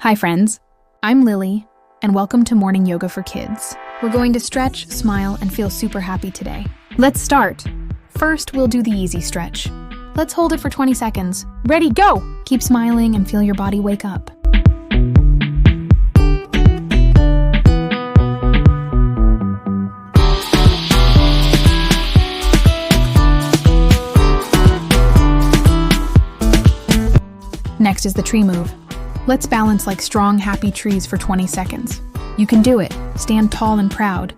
Hi friends, I'm Lily, and welcome to Morning Yoga for Kids. We're going to stretch, smile, and feel super happy today. Let's start. First, we'll do the easy stretch. Let's hold it for 20 seconds. Ready, go! Keep smiling and feel your body wake up. Next is the tree move. Let's balance like strong, happy trees for 20 seconds. You can do it. Stand tall and proud.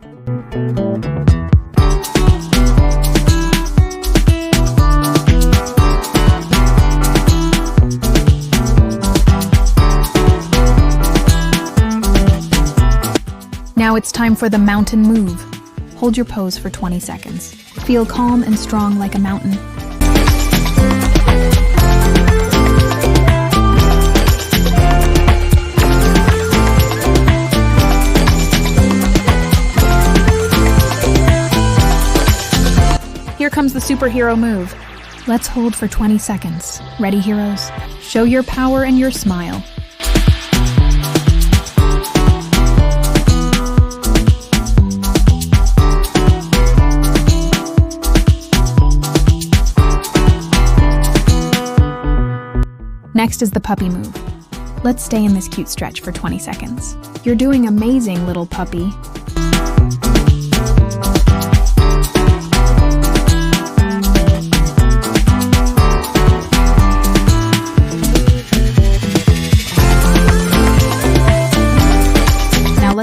Now it's time for the mountain move. Hold your pose for 20 seconds. Feel calm and strong like a mountain. Here comes the superhero move. Let's hold for 20 seconds. Ready, heroes? Show your power and your smile. Next is the puppy move. Let's stay in this cute stretch for 20 seconds. You're doing amazing, little puppy.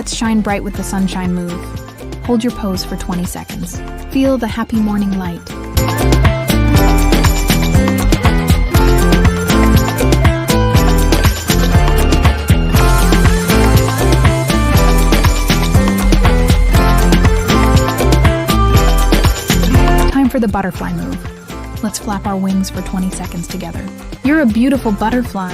Let's shine bright with the sunshine move. Hold your pose for 20 seconds. Feel the happy morning light. Time for the butterfly move. Let's flap our wings for 20 seconds together. You're a beautiful butterfly.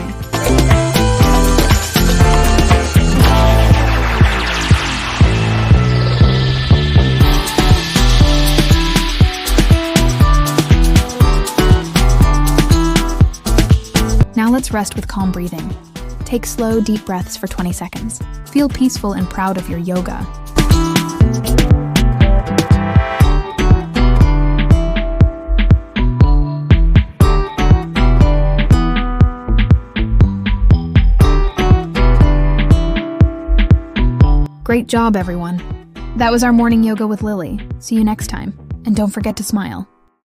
Now let's rest with calm breathing. Take slow, deep breaths for 20 seconds. Feel peaceful and proud of your yoga. Great job, everyone. That was our morning yoga with Lily. See you next time. And don't forget to smile.